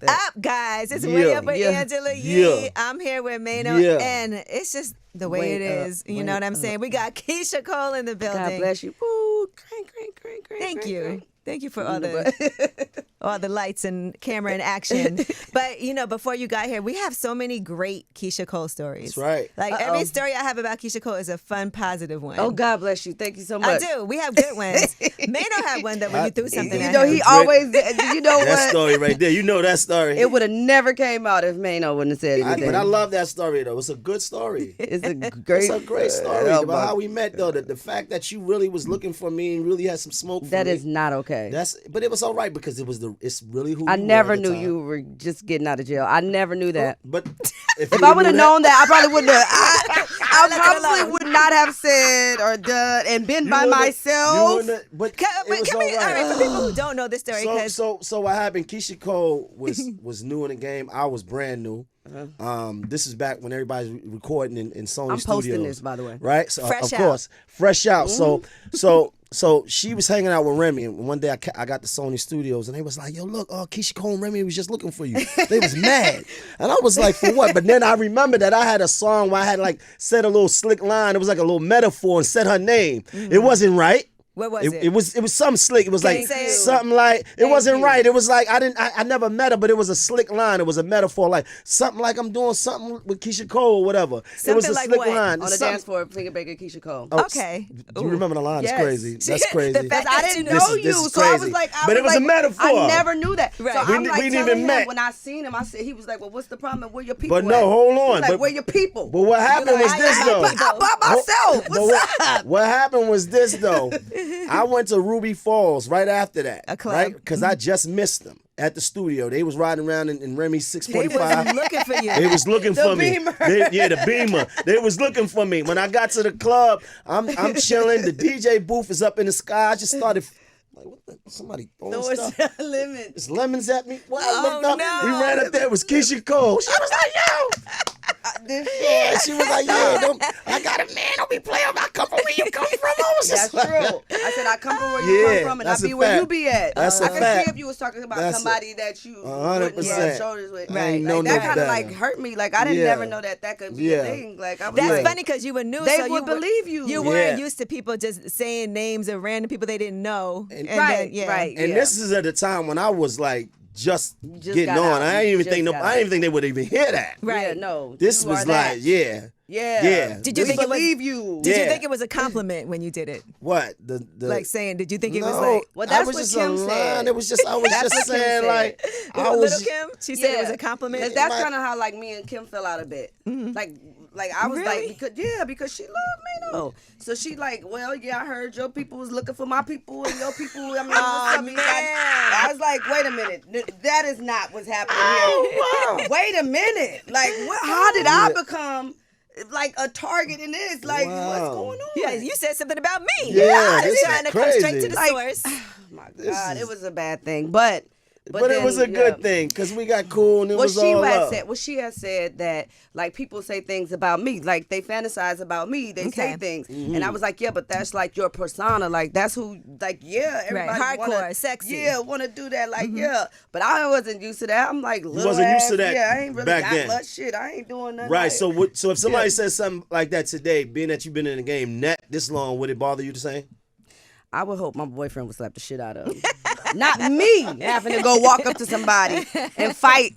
up, guys? It's Way Up with Angela Yee. I'm here with Maino, and it's just the way it is. You know what I'm saying? We got Keyshia Cole in the building. God bless you. Woo, Thank you. Thank you for all the lights and camera and action. But, you know, before you got here, we have so many great Keyshia Cole stories. That's right. Like, every story I have about Keyshia Cole is a fun, positive one. Oh, God bless you. Thank you so much. I do. We have good ones. Maino had one that when you threw something at know, him. he always, you know that what? story right there. You know that story. It would have never came out if Maino wouldn't have said anything. But I love that story, though. It's a good story. It's a great story about how we met, though. The fact that you really was looking for me and really had some smoke for me. That is not okay. But it was all right because it's really who I you never were at the knew time. you were just getting out of jail. I never knew that. But if I would have known that, I probably wouldn't have. I probably would not have said or done and been by myself. But can we, all right, for people who don't know this story, so what happened? Keyshia Cole was new in the game. I was brand new. This is back when everybody's recording in Sony I'm Studios. posting this, by the way. Right? So of course, fresh out. Mm-hmm. So she was hanging out with Remy, and one day I got to Sony Studios, and they was like, "Yo, look, Keyshia Cole and Remy was just looking for you." They was mad, and I was like, "For what?" But then I remember that I had a song where I had like said a little slick line. It was like a little metaphor and said her name. Mm-hmm. It wasn't right. What was it? It was something slick. It was like something like it wasn't right. It was like I never met her, but it was a slick line. It was a metaphor, like something like I'm doing something with Keyshia Cole or whatever. Something it was a like slick what? line. On the dance floor, Finger Baker Keyshia Cole. Okay. Do you remember the line? Yes. It's crazy. That's crazy. The fact that I didn't know you, so I was like, but it was a metaphor. I never knew that. Right. So I'm like we telling even him met. when I seen him, I said he was like, "Well, what's the problem? Where your people?" But no, hold on. He was like, but where your people? But what happened was this though. I by myself. What's up? What happened was this though. I went to Ruby Falls right after that. A club. Right? Because I just missed them at the studio. They was riding around in Remy's 645. They was looking for you. They was looking for me. Beamer. The Beamer. They was looking for me. When I got to the club, I'm chilling. The DJ booth is up in the sky. I just started like, what the? Somebody throwing stuff. Lemon. It's lemons at me. Well, I looked up. No. We ran up there. It was Keyshia Cole. She was like, yo. She was like, yeah, I got a man. Don't be playing. I come from where you come from. That's true. I said I come from where you come from, and I be where you be at. That's I can see if you was talking about somebody that you 100%. wouldn't rub shoulders with. Right. Like, that kind of like hurt me. Like I didn't never know that could be a thing. Like I was That's like, funny because you were new. they so would believe you. You weren't used to people just saying names of random people they didn't know. And right. And this is at the time when I was like just getting on. I didn't even think they would even hear that. Right. Yeah, no. This was like, Yeah. Did you think believe you? Did you think it was a compliment when you did it? What? Like saying, did you think it was like? Well, that's was what just Kim a said. line. It was just I was just saying like Little Kim, she said it was a compliment. That's kind of how like me and Kim fell out a bit. Mm-hmm. Like I was Really? like because she loved me though. So she like, well, yeah, I heard your people was looking for my people and your people. I mean, what's up, man. I was like, wait a minute, that is not what's happening here. Wait a minute, like how did I become like a target in this? Like what's going on? Yeah, you said something about me. Yeah, I was this trying is to come straight crazy. to the source. Oh my God, it was a bad thing, but But it was a good thing because we got cool and it was all up. She had said that like people say things about me, like they fantasize about me, they say things, and I was like, yeah, but that's like your persona, like that's who, like everybody hardcore, sexy, want to do that, like but I wasn't used to that. I'm like, you wasn't used to that. Yeah, I ain't really back got then. much shit. I ain't doing nothing. Right. Like, So if somebody says something like that today, being that you've been in the game this long, would it bother you the same? I would hope my boyfriend would slap the shit out of him. Not me having to go walk up to somebody and fight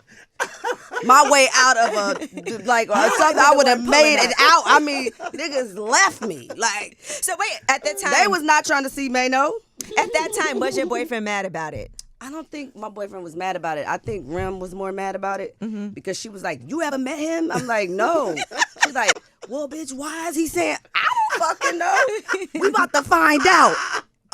my way out of a something. I would have made it out. I mean, niggas left me. Like, so wait, at that time they was not trying to see Maino. At that time, was your boyfriend mad about it? I don't think my boyfriend was mad about it. I think Rem was more mad about it because she was like, "You ever met him?" I'm like, "No." She's like, "Well, bitch, why is he saying?" I don't fucking know. We about to find out.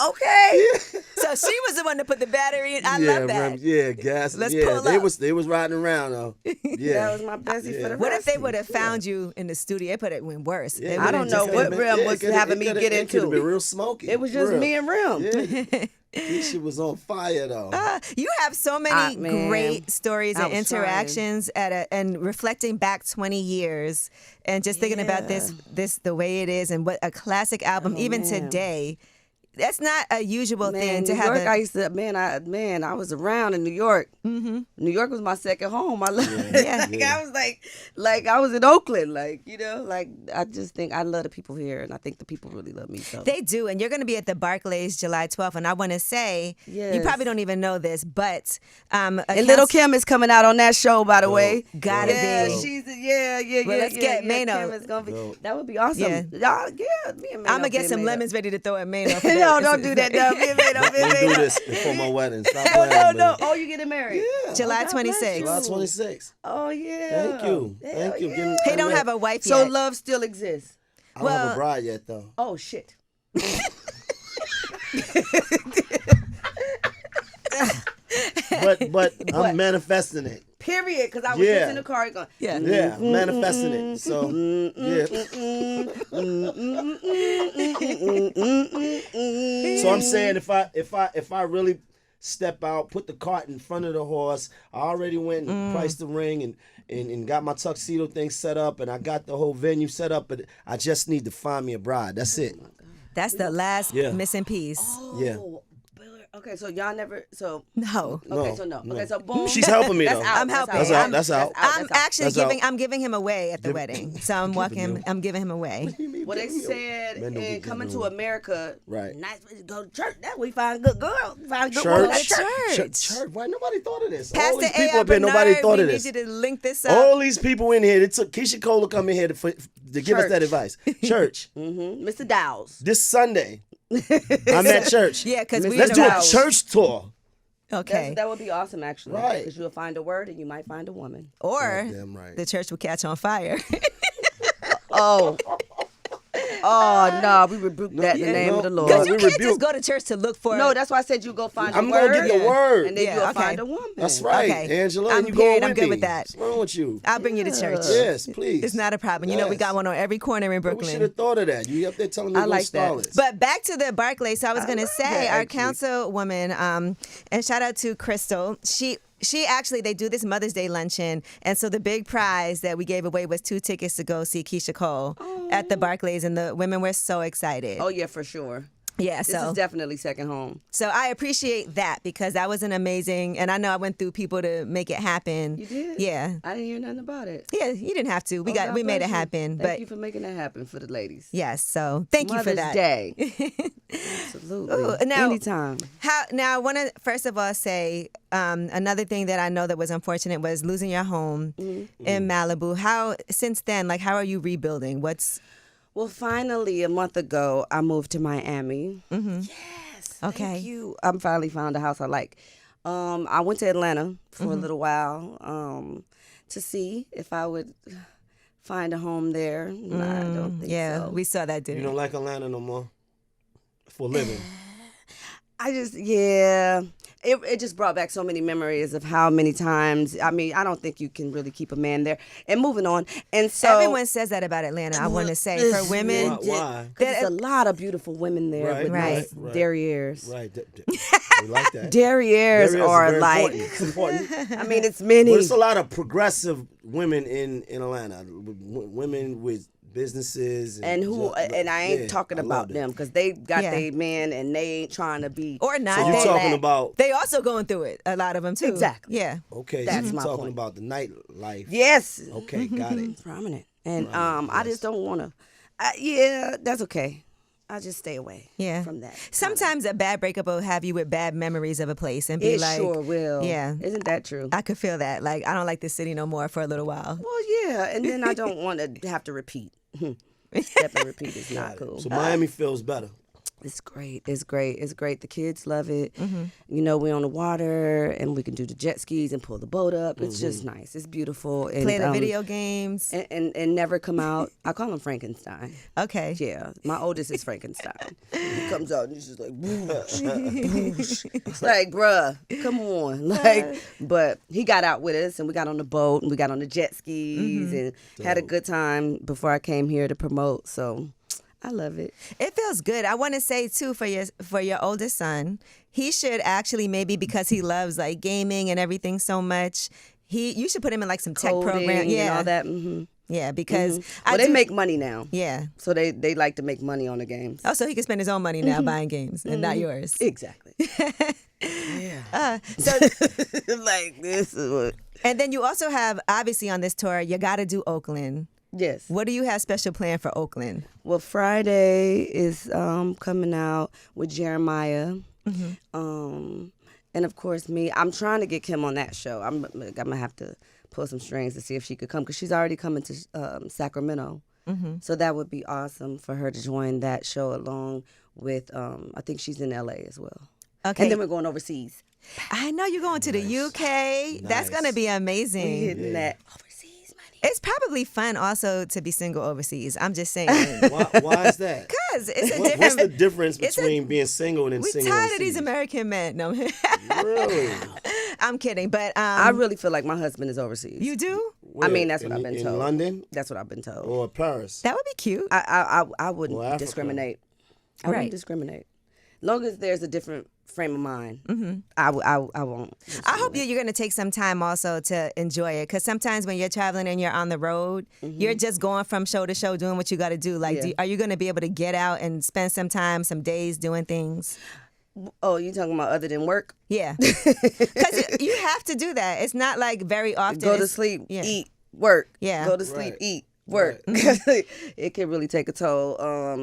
Okay. So she was the one that put the battery in. I love that. Gas. Let's pull up. They was riding around though. Yeah. That was my bestie for the What rest. if they would have found you in the studio? They put it went worse. Yeah, I don't know what Rem was having me get It could have been into. real smoky. It was just me and Rem. Yeah. This shit was on fire though. You have so many great stories and interactions and reflecting back 20 years and just thinking about this the way it is and what a classic album even today. that's not a usual thing to New have. York, I used to, I was around in New York. Mm-hmm. New York was my second home. I love I was like I was in Oakland, I just think I love the people here, and I think the people really love me. So They do, and you're going to be at the Barclays July 12th, and I want to say, you probably don't even know this, but and Little Kim is coming out on that show, by the way. Gotta be. She's Well, let's get Maino. Kim is gonna be, that would be awesome. Yeah, me and Maino I'm gonna get some Maino. lemons ready to throw at Maino. No, don't do that. No, me and Maino. We do this before my wedding. Stop playing, No. man. Oh, you getting married? Yeah. July God bless 26th. you. July 26th. Oh yeah. Thank you. Thank you. Yeah. He don't have a wife So yet. love still exists. I don't have a bride yet, though. Oh shit. But I'm manifesting it. Period. Because I was just in the car going. Yeah. Yeah, I'm manifesting it. So, yeah. So I'm saying if I really step out, put the cart in front of the horse, I already went and priced the ring and got my tuxedo thing set up, and I got the whole venue set up, but I just need to find me a bride. That's it. That's the last missing piece. Yeah. Okay, so y'all never. So No. okay, so no. Okay, so boom. She's helping me, That's though. out. I'm helping. That's out. That's out. I'm actually That's giving. out. I'm giving him away at the wedding. So I'm giving him away. Well, they said Men don't in get Coming given to away. America, Right. nice place to go to church. That we find good girls. Find good Church. ones at Church. Why nobody thought of this? All Pastor these people A. up here, nobody Bernard, thought of we this. need you to link this up. All these people in here, it took Keyshia Cole to come in here to give us that advice. Church. Mr. Dowles. This Sunday, I'm at church. Yeah, because we Let's in do a route. church tour. Okay. That would be awesome, actually. Right. Because you'll find a word and you might find a woman. Or Damn right. the church will catch on fire. Oh, no, we rebuke that in the name of the Lord. Because you we can't rebuke- just go to church to look for. No, that's why I said you go find a I'm word. gonna get the word. And then Yeah, you'll okay. find a woman. That's right, Okay. Angela. I'm and you period, go I'm with good me. with that. What's wrong with you? I'll bring you to church. Yes, please. It's not a problem. You know, we got one on every corner in We should Brooklyn. have thought of that. You up there telling me I to go like that. stall it. But back to the Barclays. So I was going to say, that, our actually. councilwoman, and shout out to Crystal. She actually, they do this Mother's Day luncheon. And so the big prize that we gave away was 2 tickets to go see Keyshia Cole at the Barclays. And the women were so excited. Oh, yeah, for sure. Yeah, This is definitely second home. So I appreciate that because that was an amazing, and I know I went through people to make it happen. You did? Yeah. I didn't hear nothing about it. Yeah, you didn't have to. We God made bless it you. happen. Thank But you for making that happen for the ladies. yes, so thank you for Mother's that. Day. Absolutely. Ooh, now- Anytime. Now, I want to first of all say another thing that I know that was unfortunate was losing your home in Malibu. How since then, how are you rebuilding? Well, finally, a month ago, I moved to Miami. Yes. Okay. Thank you. I finally found a house I like. I went to Atlanta for a little while to see if I would find a home there. I don't think so. We saw that, didn't You don't like Atlanta no more? For a living. I just, it just brought back so many memories of how many times. I mean, I don't think you can really keep a man there. And moving on. And so Everyone says that about Atlanta. I want to say for women, Why? there's a lot of beautiful women there Right, with right, nice right. derrieres. Right. We like that. Derrieres Very are like, important. It's important. I mean, it's many. But there's a lot of progressive women in Atlanta. Women with businesses. And I ain't talking about them because they got Yeah. their man and they ain't trying to be. or not. So you're they, talking about, they also going through it. A lot of them too. Exactly. Yeah. okay, That's so you're my talking point. about the nightlife. Yes. Okay, got it. Prominent. And I just don't want to. Yeah, that's okay. I just stay away from that. Sometimes a bad breakup will have you with bad memories of a place and be It like, sure will. Yeah. Isn't that true? I could feel that. I don't like this city no more for a little while. Well, yeah. And then I don't want to have to repeat. Step and repeat is not cool. So Miami feels better. It's great. It's great. It's great. The kids love it. You know, we're on the water and we can do the jet skis and pull the boat up. It's just nice. It's beautiful. And, Play the video games. and never come out. I call him Frankenstein. Okay. Yeah, my oldest is Frankenstein. He comes out and he's just like, whoosh, whoosh. It's like, bruh, come on. But he got out with us and we got on the boat and we got on the jet skis and had a good time before I came here to promote. So I love it. It feels good. I want to say too for your oldest son, he should actually maybe because he loves gaming and everything so much, you should put him in some tech Coding program. and Yeah. all that. Yeah, because they make money now. Yeah. So they like to make money on the games. Oh, so he can spend his own money now buying games and not yours. Exactly. Yeah. So like this is what. and then you also have, obviously on this tour, you got to do Oakland. Yes. What do you have special planned for Oakland? Well, Friday is coming out with Jeremiah. And of course me. I'm trying to get Kim on that show. I'm gonna have to pull some strings to see if she could come because she's already coming to Sacramento. So that would be awesome for her to join that show along with. I think she's in LA as well. Okay. And then we're going overseas. I know you're going to the UK. That's going to be amazing. We're hitting that overseas money. It's probably fun also to be single overseas. I'm just saying. Why is that? Because it's a different. What's the difference between being single and We single tired of overseas? these American men. No, Really? I'm kidding. But I really feel like my husband is overseas. you do? Where? I mean, that's what I've been told. In London That's what I've been told. or Paris? That would be cute. I wouldn't Or Africa. discriminate. I Right. wouldn't discriminate. Long as there's a different frame of mind, I won't. I hope you're going to take some time also to enjoy it, because sometimes when you're traveling and you're on the road, you're just going from show to show doing what you got to do. Like, Yeah. are you going to be able to get out and spend some time, some days doing things? Oh, you talking about other than work? Yeah. Because you have to do that. It's not like very often. Go to it's- sleep, yeah. eat, work. Yeah. Go to sleep, Right. eat, work. It can really take a toll,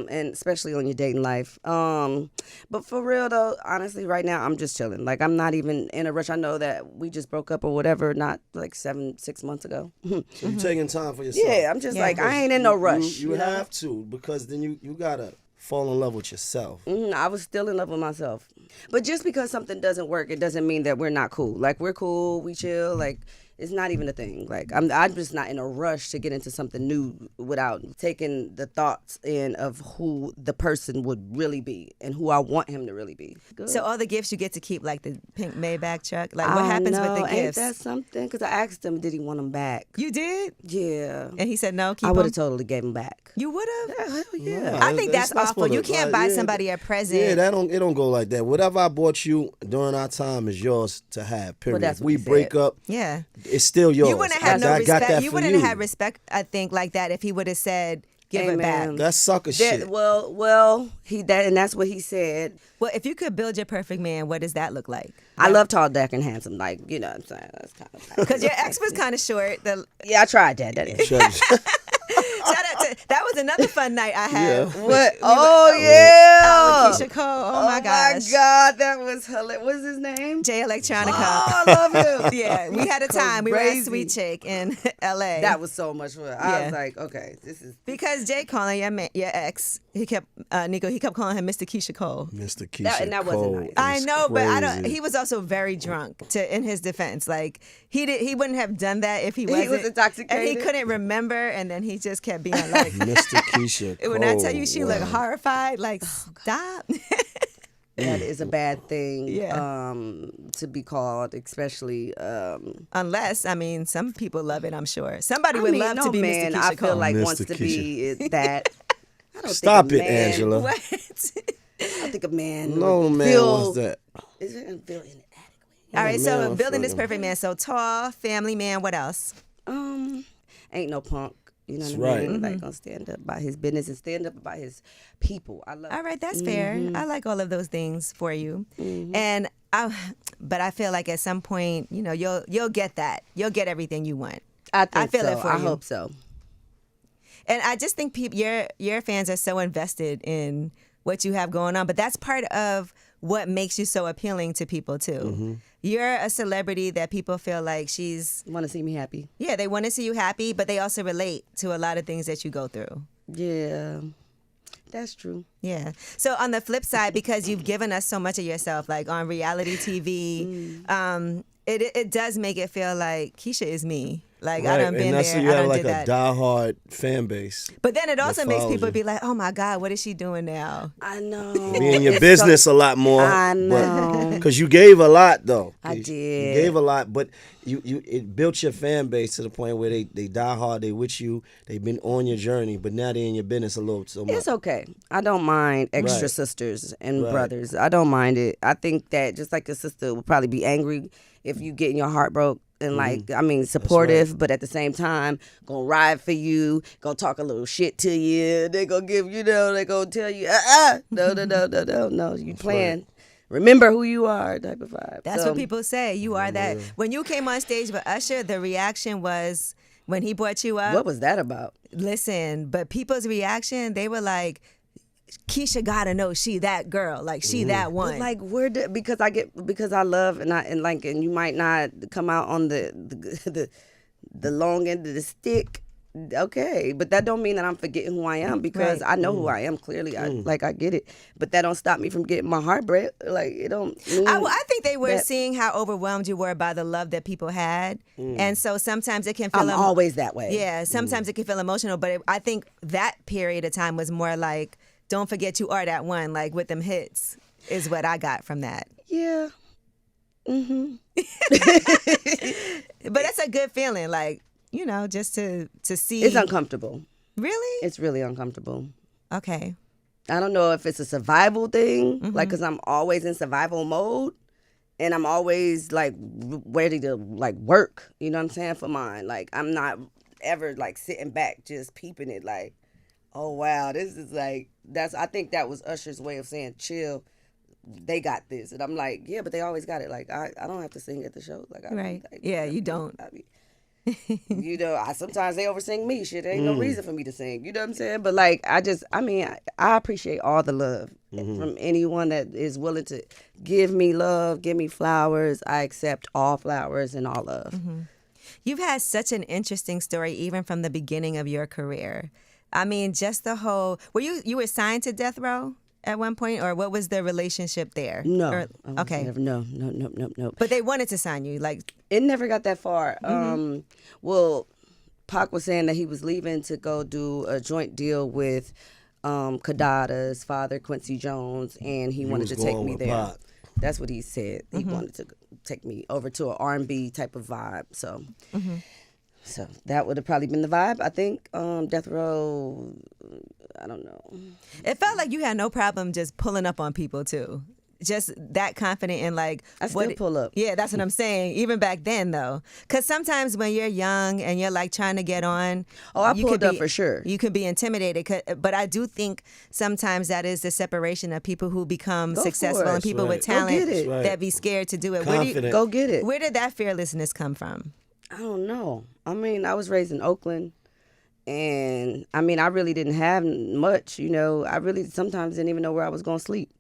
and especially on your dating life. But for real though, honestly, right now I'm just chilling. Like I'm not even in a rush. I know that we just broke up or whatever, not like 6 months ago. So you're taking time for yourself. Yeah, I'm just like I ain't in no rush. You know? have to, because then you gotta fall in love with yourself. I was still in love with myself. But just because something doesn't work, it doesn't mean that we're not cool. Like we're cool, we chill. Like it's not even a thing. Like I'm just not in a rush to get into something new without taking the thoughts in of who the person would really be and who I want him to really be. Good. So all the gifts you get to keep, like the pink Maybach truck. Like what happens with the Ain't gifts? that something? Because I asked him, did he want them back? You did? Yeah. And he said no, keep I would them? have totally gave them back. You would have? Hell yeah. No, I think that's it's not awful. supposed You to- can't buy somebody a present. Yeah, it don't go like that. Whatever I bought you during our time is yours to have. Period. that's If what we he break said. up, Yeah. it's still yours. You wouldn't have had no I got respect. that You for wouldn't you. have had respect, I think, like that if he would have said, give it back. Amen. That's sucker shit. Well, and that's what he said. Well, if you could build your perfect man, what does that look like? I love tall, dark, and handsome. Like, you know what I'm saying? That's kind of Because your ex was kind of short. Yeah, I tried that. That is. Shout out to, that was another fun night I had. Yeah. What? Oh, yeah. With Keyshia Cole. Oh my gosh. my God, that was hilarious. What's his name? Jay Electronica. Oh, I love him. Yeah, we had a time. We were at Crazy. Sweet Chick in L.A. That was so much fun. I Yeah. was like, okay, this is. because Jay calling your ex, he kept Nico. He kept calling him Mr. Keyshia Cole. Mr. Keyshia and that wasn't Cole nice. I is know, but I don't. crazy. He was also very drunk. In his defense, like he wouldn't have done that if he was wasn't. intoxicated? and he couldn't remember, and then he just kept being like. Mr. Keyshia Cole. When I tell you she wow. looked horrified, like stop. That is a bad thing. Yeah. To be called, especially. Unless, I mean, some people love it. I'm sure somebody I would mean, love no to be man, Mr. Keyshia I feel Cole. like Mr. wants to be that. I don't Stop think it, a man, Angela. What? I think a man. No would man feel, wants that. Is it feel inadequate? All right, man, so I'm building this fucking- perfect man. So tall, family man. What else? Ain't no punk. You know That's what I right. mean? Like gonna stand up by his business and stand up about his people. I love. All right, that's fair. I like all of those things for you. And but I feel like at some point, you know, you'll get that. You'll get everything you want. I think feel so. it for I you. hope so. And I just think your fans are so invested in what you have going on. But that's part of what makes you so appealing to people too. You're a celebrity that people feel like Want to see me happy? yeah, they want to see you happy, but they also relate to a lot of things that you go through. Yeah, that's true. Yeah. So on the flip side, because you've given us so much of yourself, like on reality TV, it does make it feel like Keyshia is me. Like I Right, done been and that's there, so you I have done like did a that. diehard fan base. But then it also makes follows people you. be like, oh my God, what is she doing now? I know. Be in your It's business a lot more. I know. Because you gave a lot though. I You did. gave a lot, but it built your fan base to the point where they die hard. They with you. They've been on your journey, but now they're in your business a little so much. It's okay. I don't mind extra Right. sisters and Right. brothers. I don't mind it. I think that just like your sister would probably be angry if you getting your heart broke and like, I mean, supportive, but at the same time, gonna ride for you, gonna talk a little shit to you. They gonna give you, they gonna tell you, no, you playing. Right. Remember who you are, type of vibe. That's what people say. You are that. When you came on stage with Usher, the reaction was when he brought you up. What was that about? Listen, but people's reaction, they were like, Keyshia gotta know she that girl, like she that one. But like because I love and you might not come out on the long end of the stick, okay, but that don't mean that I'm forgetting who I am, because I know who I am clearly. I get it, but that don't stop me from getting my heart break. Like it don't. I think they were seeing how overwhelmed you were by the love that people had, and so sometimes it can feel. I'm always that way. Yeah, sometimes it can feel emotional, but I think that period of time was more like, don't forget you are that one, like with them hits, is what I got from that. Yeah. Mm-hmm. But that's a good feeling, like, just to see. It's uncomfortable. Really? It's really uncomfortable. Okay. I don't know if it's a survival thing, like, because I'm always in survival mode, and I'm always, like, ready to, like, work, you know what I'm saying, for mine. Like, I'm not ever, like, sitting back just peeping it, like, oh, wow, this is like, I think that was Usher's way of saying, chill, they got this. And I'm like, yeah, but they always got it. Like, I don't have to sing at the show. Like, you don't. Sometimes they oversing me. Shit, there ain't no reason for me to sing. You know what I'm saying? But like, I appreciate all the love from anyone that is willing to give me love, give me flowers. I accept all flowers and all love. Mm-hmm. You've had such an interesting story, even from the beginning of your career. I mean, just the whole. Were you were signed to Death Row at one point, or what was the relationship there? No. Okay. No. But they wanted to sign you, like. It never got that far. Well, Pac was saying that he was leaving to go do a joint deal with Kadada's father, Quincy Jones, and he wanted to take me there. Pac. That's what he said. He wanted to take me over to an R&B type of vibe. So. So that would have probably been the vibe. I think Death Row, I don't know. It felt like you had no problem just pulling up on people, too. Just that confident in, like... I still pull up. Yeah, that's what I'm saying. Even back then, though. Because sometimes when you're young and you're, like, trying to get on... Oh, I pulled up for sure. You can be intimidated. But I do think sometimes that is the separation of people who become successful and people with talent that be scared to do it. Go get it. Where did that fearlessness come from? I don't know. I mean, I was raised in Oakland, and I mean, I really didn't have much, I really sometimes didn't even know where I was going to sleep.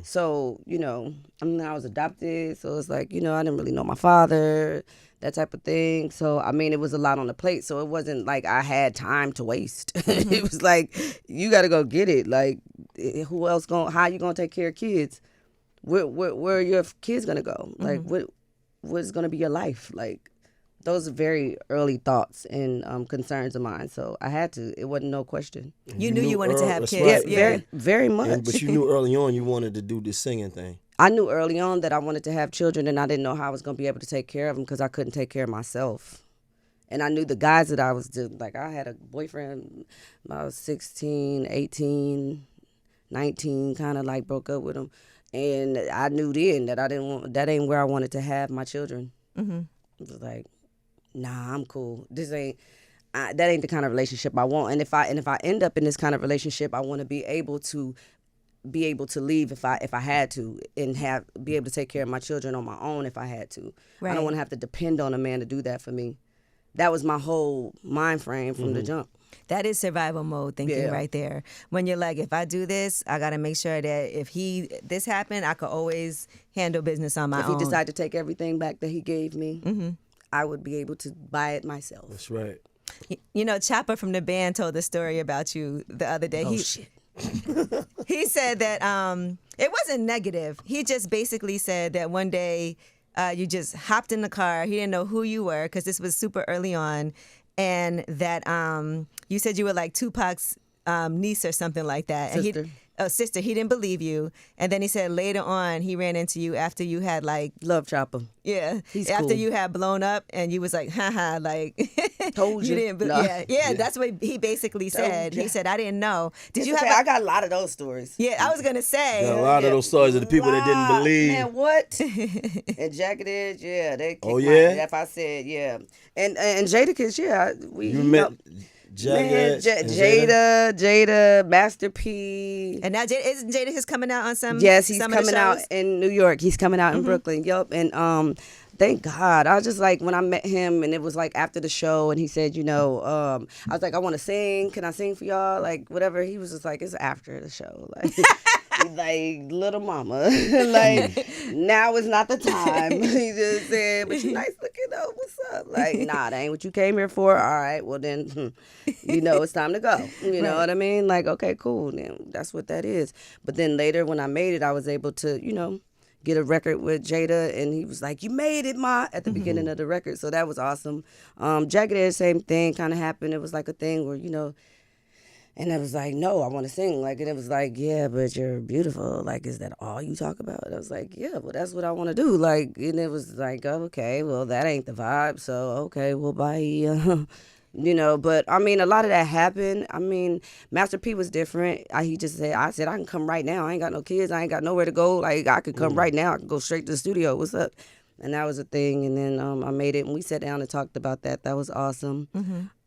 So, I was adopted, so it's like, I didn't really know my father, that type of thing. So, I mean, it was a lot on the plate, so it wasn't like I had time to waste. It was like, you got to go get it. Like, who else how you going to take care of kids? Where are your kids going to go? Like, what's going to be your life? Like, those are very early thoughts and concerns of mine. So I had to. It wasn't no question. You knew you wanted to have kids. Right. Yeah, very, very much. But you knew early on you wanted to do this singing thing. I knew early on that I wanted to have children, and I didn't know how I was going to be able to take care of them because I couldn't take care of myself. And I knew the guys that I was doing. Like, I had a boyfriend when I was 16, 18, 19, kind of like broke up with him. And I knew then that that ain't where I wanted to have my children. It was like, nah, I'm cool. That ain't the kind of relationship I want. And if I end up in this kind of relationship, I want to be able to leave if I had to, and be able to take care of my children on my own if I had to. Right. I don't want to have to depend on a man to do that for me. That was my whole mind frame from the jump. That is survival mode thinking right there. When you're like, if I do this, I got to make sure that if this happened, I could always handle business on my own. If he decided to take everything back that he gave me, I would be able to buy it myself. That's right. Chopper from the band told the story about you the other day. Oh, shit. He said that it wasn't negative. He just basically said that one day you just hopped in the car. He didn't know who you were because this was super early on. And that you said you were like Tupac's niece or something like that. Sister. sister, he didn't believe you. And then he said later on he ran into you after you had like, Love Chopper. yeah, He's after cool. you had blown up and you was like, haha, like, Told you. didn't, No. yeah, that's what he basically said. ya. He said, I didn't know. Did It's you okay. have I got a lot of those stories. yeah, I was going to say. Got a lot of those stories of the people that didn't believe. Man, what? And Jagged Edge, yeah, they kicked Oh, my yeah? if I said, yeah. And Jadakiss, yeah. You met Jagged and Jada, Master P. And now isn't Jadakiss coming out on some Yes, he's some of the coming out shows? in New York. He's coming out in Brooklyn. Yup. And thank God. I was just like, when I met him and it was like after the show and he said, you know, I was like, I want to sing. Can I sing for y'all? Like, whatever. He was just like, it's after the show. Like, like, little mama. Like, now is not the time. He just said, but you nice looking though. What's up? Like, nah, that ain't what you came here for. All right, well then, you know, it's time to go. You know what I mean? Like, okay, cool. Then that's what that is. But then later when I made it, I was able to, you know, get a record with Jada, and he was like, you made it, Ma, at the beginning of the record. So that was awesome. Jagged Edge, same thing kind of happened. It was like a thing where, you know, and I was like, no, I want to sing. Like, and it was like, yeah, but you're beautiful. Like, is that all you talk about? And I was like, yeah, well, that's what I want to do. Like, and it was like, oh, okay, well, that ain't the vibe. So, okay, well, bye. You know, but I mean, a lot of that happened. I mean, Master P was different. He just said, I can come right now. I ain't got no kids. I ain't got nowhere to go. Like, I could come right now. I could go straight to the studio. What's up? And that was a thing. And then I made it, and we sat down and talked about that. That was awesome.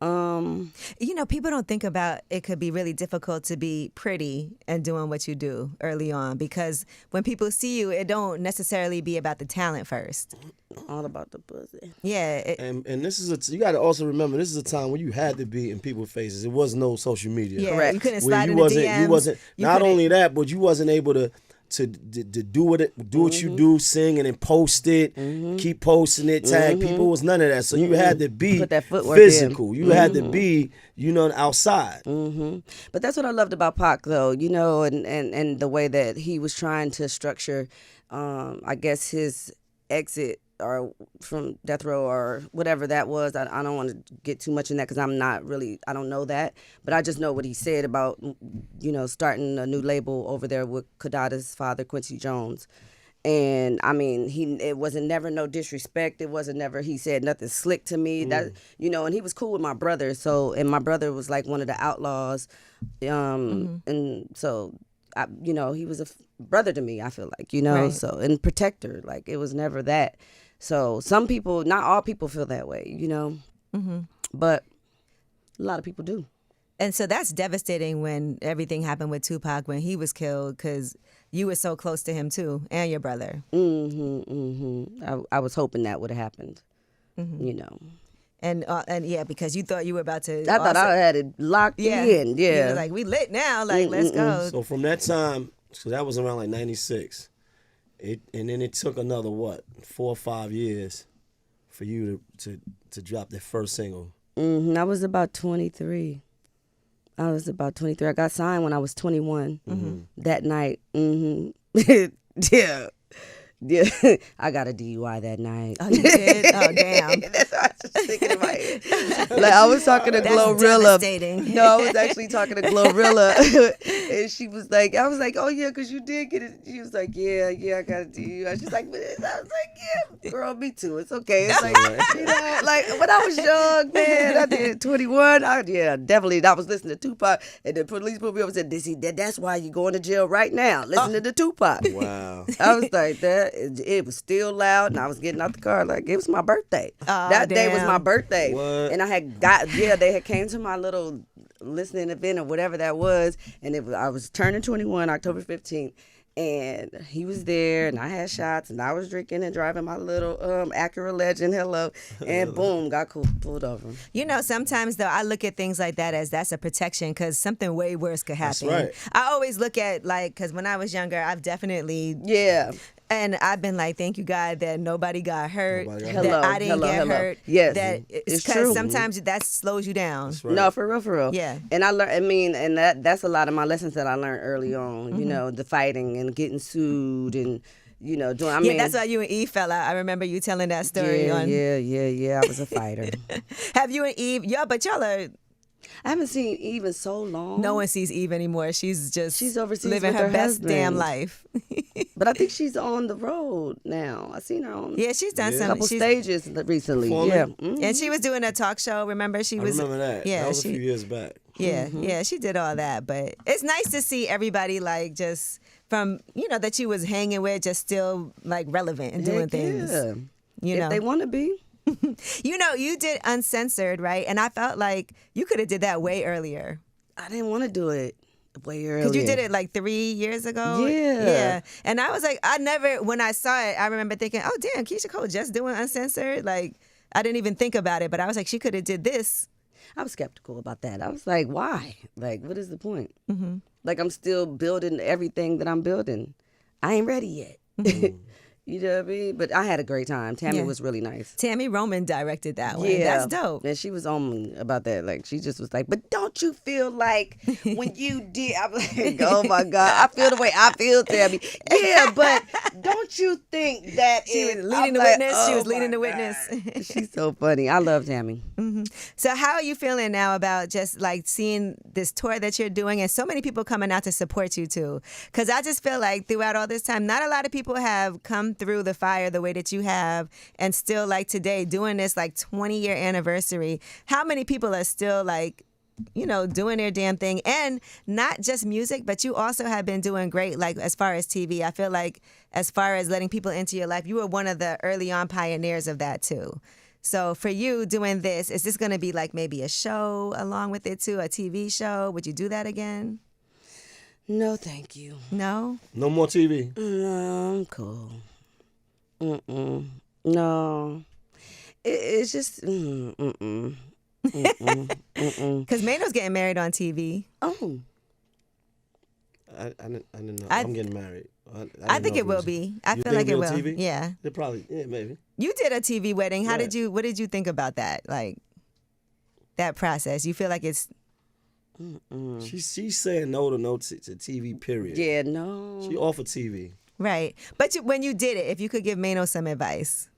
You know, people don't think about it could be really difficult to be pretty and doing what you do early on, because when people see you, it don't necessarily be about the talent first. All about the pussy. Yeah. And this is you got to also remember, this is a time when you had to be in people's faces. It was no social media. Yeah, Correct. you couldn't Where slide you in the wasn't, DMs. you wasn't. You Not couldn't- only that, but you wasn't able to do what you do, sing and then post it, keep posting it, tag people. It was none of that. So you had to be Put that footwork in. physical. You had to be, you know, outside. But that's what I loved about Pac, though, you know, and the way that he was trying to structure, I guess, his exit or from death row or whatever that was. I don't want to get too much in that because I don't know that. But I just know what he said about, you know, starting a new label over there with Kadada's father, Quincy Jones. And I mean, it wasn't never no disrespect. It wasn't never, he said nothing slick to me. That, you know, and he was cool with my brother. So, and my brother was like one of the outlaws. And so, you know, he was a brother to me, I feel like, you know, Right. so, and protector. Like, it was never that. So some people, not all people feel that way, you know, but a lot of people do. And so that's devastating when everything happened with Tupac when he was killed, because you were so close to him too, and your brother. I was hoping that would have happened, you know. And yeah, because you thought you were about to. I thought I had it locked in, You yeah. were like, we lit now, like let's go. So from that time, so that was around like 96. And then it took another 4 or 5 years for you to drop that first single. I was about 23. I got signed when I was 21 that night. Yeah. Yeah, I got a DUI that night. Oh, you did? Oh, damn. That's what I was just thinking in my head. Like, I was talking to That's Glorilla. devastating. No, I was actually talking to Glorilla. And she was like, I was like, oh, yeah, because you did get it. She was like, yeah, I got a DUI. She's like, but I was like, yeah, girl, me too. It's okay. It's like, you know, like, when I was young, man, I did 21. Definitely. I was listening to Tupac. And the police put me up and said, that's why you're going to jail right now. Listening to Tupac. Wow. I was like, it was still loud, and I was getting out the car like it was my birthday. That day was my birthday, What? and I had they had came to my little listening event or whatever that was, and I was turning 21 October 15th, and he was there, and I had shots, and I was drinking and driving my little Acura Legend, and boom, got pulled over. You know, sometimes though, I look at things like that as that's a protection, because something way worse could happen. That's right. I always look at, like, because when I was younger, I've definitely. Yeah. And I've been like, thank you, God, that nobody got hurt, Nobody got that hurt. I didn't get hurt. Yes, that it's because true. sometimes that slows you down. That's right. No, for real. Yeah. And I learned, and that's a lot of my lessons that I learned early on, you know, the fighting and getting sued and, you know, doing, Yeah, that's why you and Eve fell out. I remember you telling that story. Yeah, I was a fighter. Have you and Eve, but y'all are I haven't seen Eve in so long. No one sees Eve anymore. She's overseas living with her her best damn husband. life. But I think she's on the road now. I seen her on Yeah, she's done a some. couple stages recently. Performing? Yeah. And she was doing a talk show. Remember, she I was. remember that. Yeah, that was she, a few years back. Yeah, yeah, she did all that. But it's nice to see everybody like just from that you was hanging with, just still like relevant and doing Heck things. yeah. You know, If they want to be. you did Uncensored, right? And I felt like you could have did that way earlier. I didn't want to do it way earlier. Because you did it like 3 years ago. Yeah. Yeah. And I was like, when I saw it, I remember thinking, oh, damn, Keyshia Cole just doing Uncensored. Like, I didn't even think about it, but I was like, she could have did this. I was skeptical about that. I was like, why? Like, what is the point? Mm-hmm. Like, I'm still building everything that I'm building. I ain't ready yet. Mm-hmm. You know what I mean? But I had a great time. Tammy Yeah. was really nice. Tammy Roman directed that one. Yeah. That's dope. And she was on about that. Like, she just was like, but don't you feel like when you did, I'm like, oh my God, I feel the way I feel, Tammy. Yeah, but don't you think that She was is- leading I'm the like, witness. She oh was leading my the witness. God. She's so funny. I love Tammy. So how are you feeling now about just like seeing this tour that you're doing and so many people coming out to support you too? Because I just feel like throughout all this time, not a lot of people have come through the fire the way that you have, and still like today doing this like 20-year anniversary. How many people are still like, doing their damn thing, and not just music, but you also have been doing great like as far as TV. I feel like as far as letting people into your life, you were one of the early on pioneers of that too. So for you doing this, is this going to be like maybe a show along with it too, a TV show? Would you do that again? No, thank you. No? No more TV. No, I'm cool. No. It's just, Because Maino's getting married on TV. Oh. I didn't know. I- I'm getting married. I didn't think know it will be. I You feel think like it it'll will. TV? Yeah. It probably, maybe. You did a TV wedding. What Right. did you think about that? Like that process? You feel like it's She's saying no to TV, period. Yeah, no. She offered TV. right. But when you did it, if you could give Maino some advice.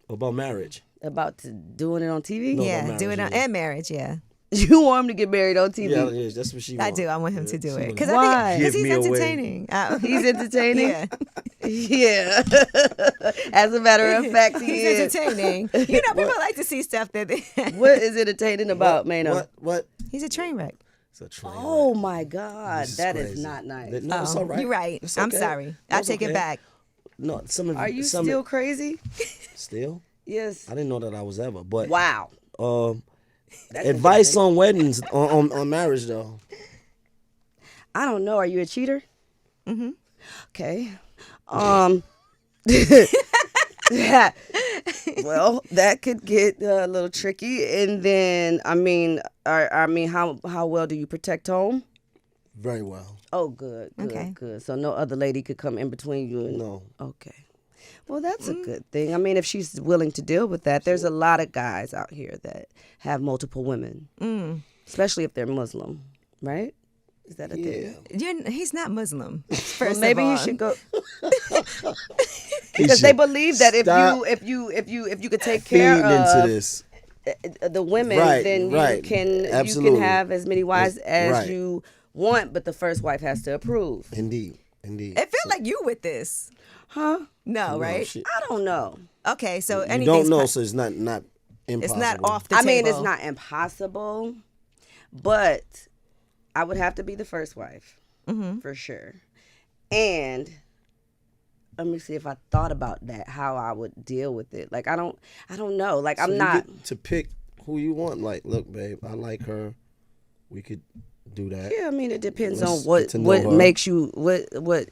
About marriage. About doing it on TV? No. Yeah, about do it marriage, on yeah. and marriage, yeah. You want him to get married on TV? Yeah, that's what she I wants. do. I want him to do it. Because Why? he's Give me away. entertaining. He's entertaining? Yeah. Yeah. As a matter of fact, he He's is. entertaining. People like to see stuff that What is entertaining about Maino? What? he's a train wreck. It's a train Oh wreck. my God, This that is crazy. not nice. No, it's all right. You're right. It's I'm okay. sorry. I That's take it okay. back. No, Are you still crazy? still? Yes. I didn't know that I was ever. But Wow. advice on weddings, on marriage though. I don't know. Are you a cheater? Mm-hmm. Okay. Well, that could get a little tricky. And then, how well do you protect home? Very well. Oh, good, Okay. good. So no other lady could come in between you. And, No. Okay. Well, that's a good thing. I mean, if she's willing to deal with that, there's a lot of guys out here that have multiple women, especially if they're Muslim, right? Is that a thing? He's not Muslim. Well, First maybe of all. you should go because they believe that Stop if you could take care feeding of into this. the women, Right, then right. you can Absolutely. have as many wives as Right. you want, but the first wife has to approve. Indeed. It felt like you with this. Huh? No, right? shit. I don't know. Okay, so You anything's don't know, so it's not impossible. it's not off the I table. mean, it's not impossible, but I would have to be the first wife for sure. And let me see if I thought about that, how I would deal with it. Like I don't know. Like So I'm you not. get to pick who you want. Like, look, babe, I like her. We could do that. Yeah, I mean, it depends Let's on get what to know her. makes you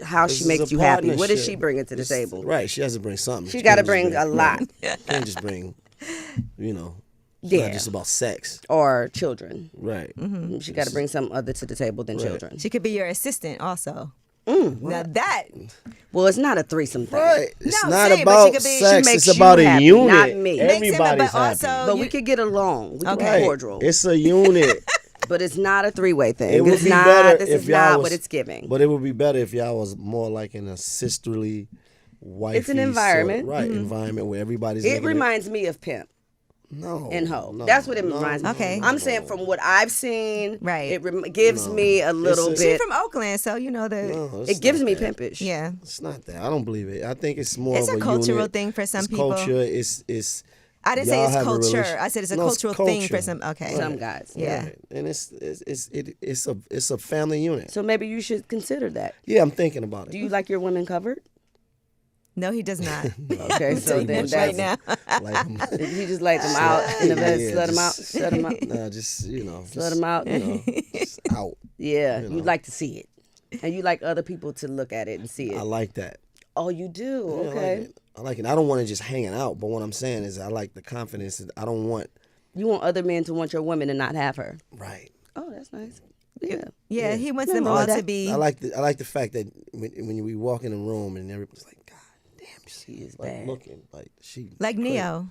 how This she is makes a you happy. What is partnership. she bringing to the It's- table? Right, she has to bring something. She got to can't just bring a lot, Can't just bring, it's Yeah. not just about sex. or children. Right. She got to bring something other to the table than children. She could be your assistant also. Mm. Now that Well, it's not a threesome thing. Right. It's No, not same, but about she could be- she sex. makes It's you about a happy, unit. not me. Makes sense, Everybody's but happy. also But you- we could get along. We could Okay. be cordial. It's a unit. But it's not a three-way thing. It would It's be not. better This if is y'all not was, what it's giving. But it would be better if y'all was more like in a sisterly, wifey. It's an environment. Right, environment where everybody's. It making reminds me of Pimp. No. in Ho. No, That's what it no, reminds me. Okay. I'm saying from what I've seen, Right. it gives me a little It's She's bit. from Oakland, so you know the. No, it's It gives not me that. pimpish. Yeah. It's not that. I don't believe it. I think it's more It's of a a cultural unit. thing for some It's people. culture. It's. I didn't say y'all it's have a culture. relation- I said it's a No, cultural thing for culture. some. Okay. Some guys. Yeah. Right. And it's a family unit. So maybe you should consider that. Yeah, I'm thinking about it. Do you like your women covered? No, he does not. Okay, so Pretty then much right that's now. Like, he just let them out in the bed, Yeah, slut them out, just- shut them out, nah, just slut them out. just out. Yeah, you know. you'd like to see it, and you like other people to look at it and see it. I like that. Oh, you do? Yeah, Okay. I like it. I don't want to just hanging out, but what I'm saying is I like the confidence. That I don't want You want other men to want your woman and not have her. right. Oh, that's nice. Yeah. Yeah, he wants Nothing them wrong all with to that. be. I like the fact that when we walk in the room and everybody's like, God damn, She is like bad. looking like she like crazy." Neo.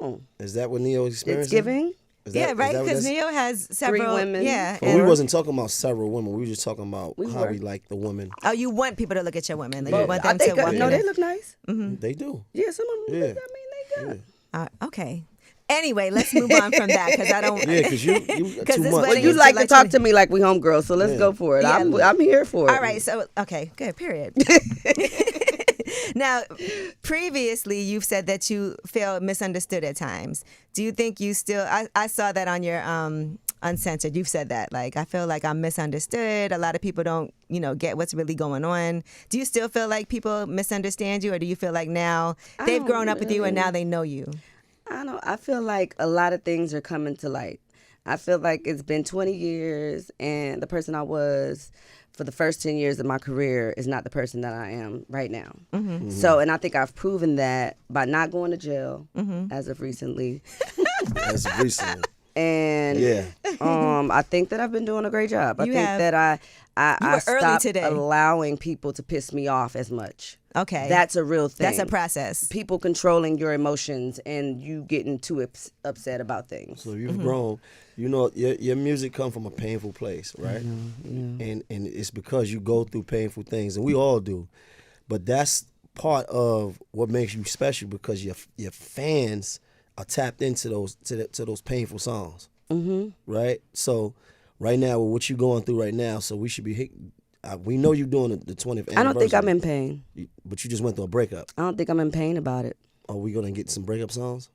Oh, Is that what Neo experienced? it's giving. Yeah, right. Because Neo has several women. Yeah. Well, we and- wasn't talking about several women. We were just talking about We how were. we like the women. Oh, you want people to look at your women. Like, Yeah. you want I them to think walk no, in they there. look nice. They do. Yeah, some of them. Yeah. I mean, they good. Okay. Anyway, let's move on from that because I don't. Yeah, because you 'Cause too this much. wedding Well, you is like to talk intellectually- to me like we homegirls, so let's go for it. Yeah. I'm here for it. All right. So okay, good. Period. Now, previously, you've said that you feel misunderstood at times. Do you think you still? I saw that on your Uncensored. You've said that. Like, I feel like I'm misunderstood. A lot of people don't, get what's really going on. Do you still feel like people misunderstand you, or do you feel like now they've don't grown up with you and really. now they know you? I feel like a lot of things are coming to light. I feel like it's been 20 years, and the person I was for the first 10 years of my career is not the person that I am right now. Mm-hmm. So, and I think I've proven that by not going to jail as of recently. As recently. And Yeah. I think that I've been doing a great job. I You think have. that I You were early stopped today. allowing people to piss me off as much. Okay. That's a real thing. That's a process. People controlling your emotions and you getting too upset about things. So you've grown. Your music come from a painful place, right? And it's because you go through painful things, and we all do. But that's part of what makes you special, because your fans are tapped into those to those painful songs, right? So right now, with what you're going through right now, so we should be. We know you're doing the 20th anniversary. I don't think I'm in pain. But you just went through a breakup. I don't think I'm in pain about it. Are we gonna get some breakup songs?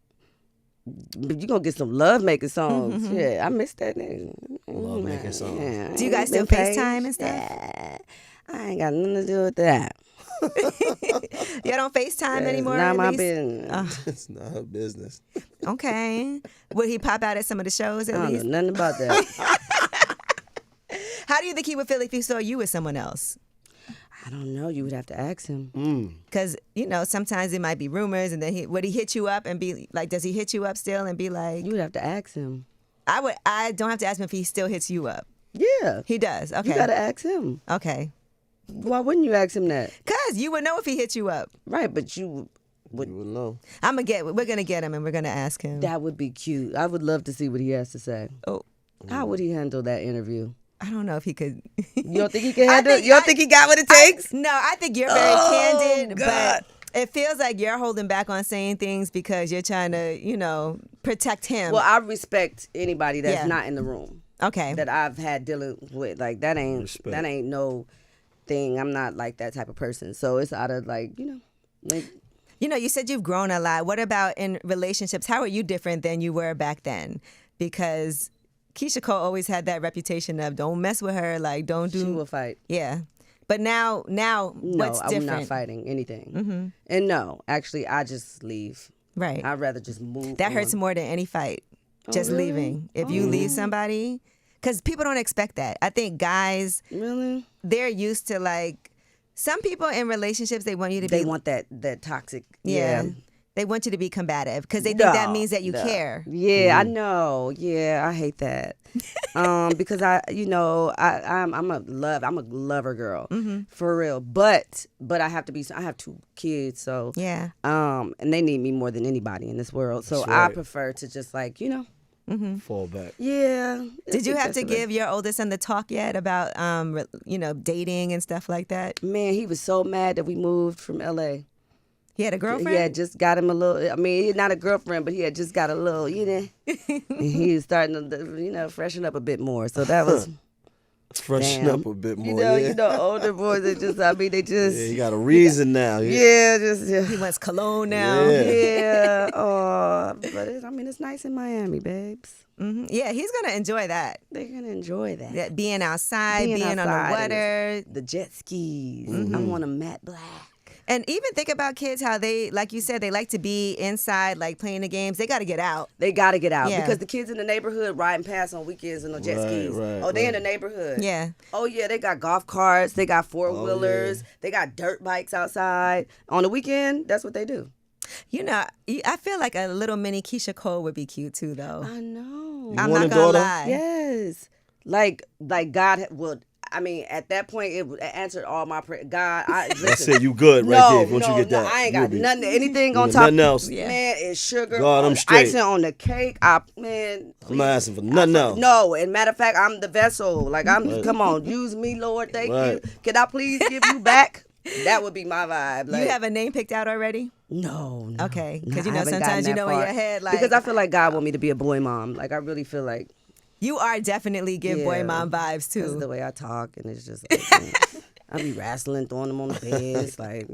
But you're going to get some love-making songs. Yeah, I miss that nigga. Love-making songs. Yeah, Do you guys been still paid. FaceTime and stuff? Yeah. I ain't got nothing to do with that. You don't FaceTime anymore? Not at my least? business. It's not her business. Okay. Would he pop out at some of the shows I at don't least? know nothing about that. How do you think he would feel if he saw you with someone else? I don't know. You would have to ask him. Because, sometimes it might be rumors, and then would he hit you up and be like, does he hit you up still and be like, You would have to ask him. I don't have to ask him if he still hits you up. Yeah. He does. Okay. You got to ask him. Okay. Why wouldn't you ask him that? Because you would know if he hit you up. Right, but you would. You would know. We're going to get him and we're going to ask him. That would be cute. I would love to see what he has to say. Oh, How would he handle that interview? I don't know if he could. You don't think he can handle it? You don't think he got what it takes? No, I think you're very candid, God. but it feels like you're holding back on saying things because you're trying to, protect him. Well, I respect anybody that's Yeah. not in the room Okay. that I've had dealing with. Like that ain't Respect. no thing. I'm not like that type of person. So it's out of like. You said you've grown a lot. What about in relationships? How are you different than you were back then? Because Keyshia Cole always had that reputation of don't mess with her, like don't do. She will fight. Yeah. But now No, what's I'm different? not fighting anything. And no, actually, I just leave. Right. I'd rather just move. That on. hurts more than any fight. Just really? leaving. If you leave somebody, because people don't expect that. I think guys, Really? they're used to like, some people in relationships, they want you to They be. want that toxic. Yeah. They want you to be combative because they think that means that you care. Yeah, I know. Yeah, I hate that. Because I'm a lover girl for real. But I have to be. I have 2 kids, so Yeah. and they need me more than anybody in this world. So That's I right. prefer to just like Fall back. yeah. Did you have to give your oldest son the talk yet about, dating and stuff like that? Man, he was so mad that we moved from LA. He had a girlfriend? He had just got him a little, I mean, not a girlfriend, but he had just got a little, and he was starting to, freshen up a bit more. So that was... Freshen up a bit more, older boys, they just... Yeah, he got a reason now. He wants cologne now. Yeah. Oh, but it's nice in Miami, babes. Mm-hmm. Yeah, he's going to enjoy that. They're going to enjoy that. Yeah, being outside, being on the water. The jet skis. Mm-hmm. I want them matte black. And even think about kids, how they, like you said, they like to be inside, like playing the games. They got to get out. They got to get out Yeah. because the kids in the neighborhood riding past on weekends in the jet skis. They in the neighborhood. Yeah. Oh, yeah, they got golf carts. They got four-wheelers. They got dirt bikes outside. On the weekend, that's what they do. I feel like a little mini Keyshia Cole would be cute, too, though. I know. I'm not going to lie. Yes. Like God would... I mean, at that point, it answered all my prayers. God, that's it. You good right there. Once you get that, I ain't got nothing. Anything on top. Nothing else. Man, it's sugar. God, I'm straight. Icing on the cake. Please. I'm not asking for nothing else. No, and matter of fact, I'm the vessel. Like come on, use me, Lord. Thank you. Can I please give you back? That would be my vibe. You have a name picked out already? No. Okay, because sometimes in your head, like, because I feel like God want me to be a boy mom. Like I really feel like. You are definitely give boy mom vibes too. That's the way I talk, and it's just like, I be wrestling, throwing them on the bed. It's like,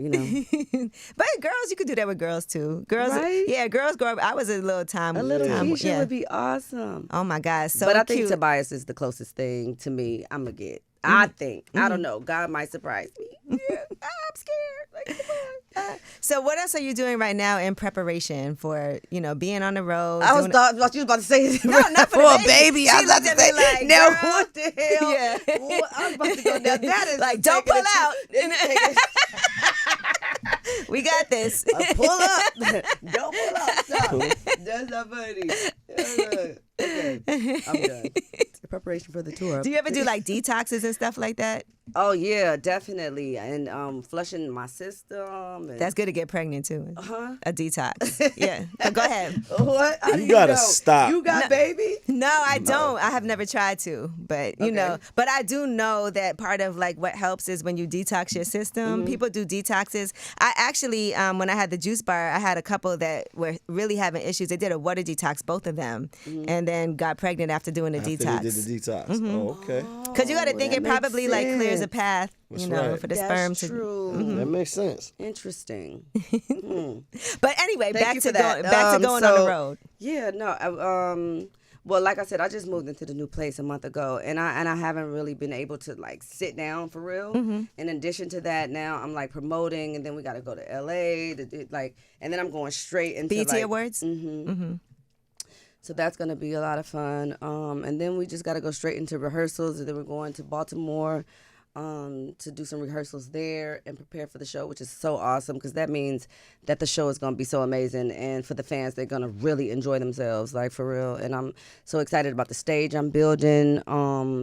But girls, you could do that with girls too. Girls, right? Yeah, girls grow up. I was a little time. Keyshia would be awesome. Oh my God, so but I cute. think Tobias is the closest thing to me I'm gonna get. I think. I don't know. God might surprise me. Yeah, I'm scared. Like, come on. So what else are you doing right now in preparation for, being on the road? I thought you was about to say not for a baby. I was about to say, like, now girl. what the hell? Yeah. I was about to go down. That is like, don't pull out. We got this. Pull up. Don't pull up. Stop. That's not funny. Okay. I'm done. Preparation for the tour. Do you ever do like detoxes and stuff like that? Oh yeah, definitely. And flushing my system. That's good to get pregnant too. A detox. Yeah. Go ahead. What? You gotta stop. You got baby? No, I don't. I have never tried to, but but I do know that part of like what helps is when you detox your system. People do detoxes. I actually, when I had the juice bar, I had a couple that were really having issues. They did a water detox, both of them, and then got pregnant after doing the detox. They did the detox. Oh, okay. Because you got to think it probably like clears a path, That's right. for the sperm That's to. true. That makes sense. Interesting. But anyway, Thank back you to for that. going on the road. Yeah, no. Well, like I said, I just moved into the new place a month ago, and I haven't really been able to like sit down for real. In addition to that, now I'm like promoting, and then we got to go to LA and then I'm going straight into BET Awards. So that's going to be a lot of fun. And then we just got to go straight into rehearsals, and then we're going to Baltimore to do some rehearsals there and prepare for the show, which is so awesome because that means that the show is going to be so amazing. And for the fans, they're going to really enjoy themselves, like for real. And I'm so excited about the stage I'm building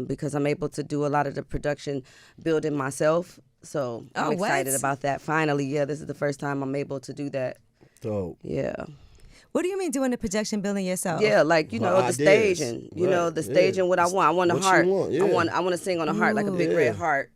because I'm able to do a lot of the production building myself. So I'm excited about that. Finally, this is the first time I'm able to do that. Dope. Yeah. What do you mean doing the projection building yourself? Yeah, like the ideas. staging. The staging what I want. I want a heart. I want to sing on a heart, like a big red heart.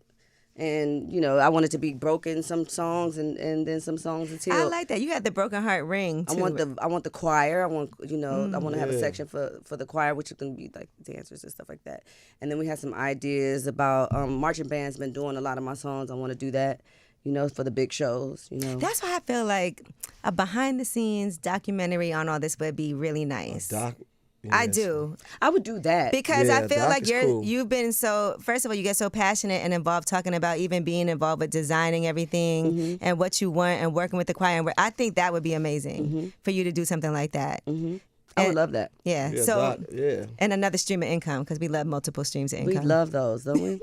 And I want it to be broken some songs and then some songs until I like that. You had the broken heart ring too. I want the choir. I want I want to have a section for the choir, which is going to be like dancers and stuff like that. And then we have some ideas about marching band's been doing a lot of my songs. I want to do that. For the big shows, That's why I feel like a behind-the-scenes documentary on all this would be really nice. I do. I would do that. Because I feel like cool. you've been so, first of all, you get so passionate and involved talking about even being involved with designing everything and what you want and working with the choir. And I think that would be amazing for you to do something like that. I would love that. Yeah. And another stream of income because we love multiple streams of income. We love those, don't we?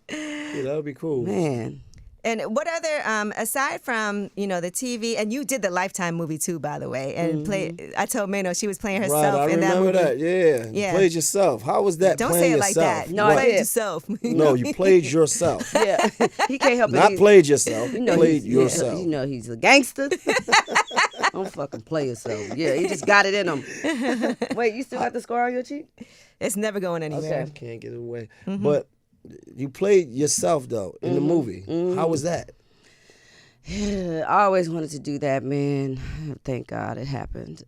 Yeah, that would be cool. Man. And what other, aside from, the TV, and you did the Lifetime movie too, by the way, and I told Maino she was playing herself in that movie. Right, I remember that, yeah. You played yourself. How was that Don't playing say it yourself? like that. No, I played yourself. No, you played yourself. Yeah. He can't help it. Not played yourself, played yourself. He's a gangster. Don't fucking play yourself. Yeah, he just got it in him. Wait, you still got the scar on your cheek? It's never going anywhere. Okay. Can't get it away. But you played yourself, though, in the movie. How was that? I always wanted to do that, man. Thank God it happened.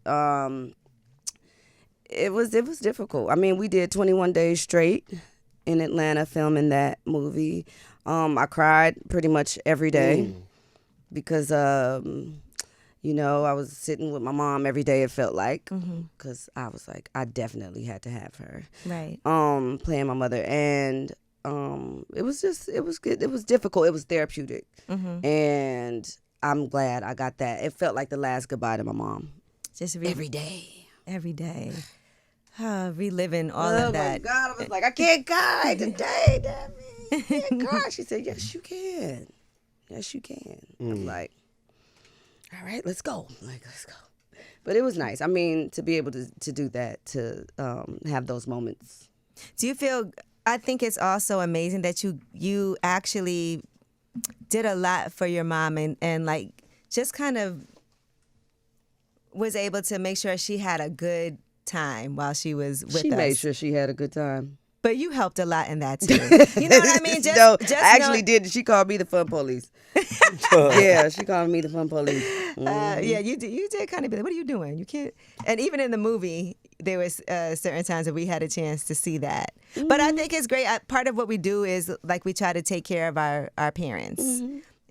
It was difficult. I mean, we did 21 days straight in Atlanta filming that movie. I cried pretty much every day because, you know, I was sitting with my mom every day, it felt like, because I was like, I definitely had to have her. Right. Playing my mother. And it was good. It was difficult. It was therapeutic. And I'm glad I got that. It felt like the last goodbye to my mom. Just every day. Every day. Reliving all of that. Oh, my God. I was like, I can't cry today, damn it. I can't cry. She said, yes, you can. Yes, you can. I'm like, all right, let's go. I'm like, let's go. But it was nice. I mean, to be able to do that, to have those moments. Do you feel, I think it's also amazing that you actually did a lot for your mom and like just kind of was able to make sure she had a good time while she was with us. She made sure she had a good time. But you helped a lot in that too. You know what I mean? No, I actually did. She called me the fun police. Yeah, she called me the fun police. Yeah, you did kind of be like, what are you doing? You can't. And even in the movie, there was certain times that we had a chance to see that. But I think it's great. Part of what we do is like we try to take care of our parents,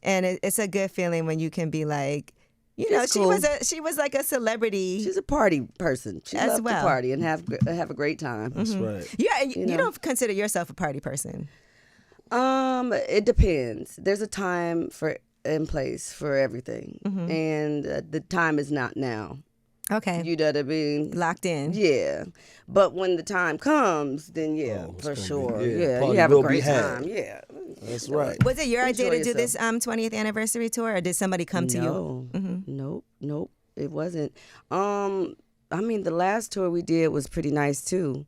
and it's a good feeling when you can be like, you know, she was like a celebrity. She's a party person. She as loved well. to party and have a great time. That's right. Yeah, you don't consider yourself a party person. It depends. There's a time and place for everything, and the time is not now. Okay. You know what I mean? Locked in. Yeah. But when the time comes, then for sure. You have a great time. Yeah. That's right. Was it your idea to do yourself. this 20th anniversary tour, or did somebody come to you? Nope. It wasn't. I mean, the last tour we did was pretty nice too.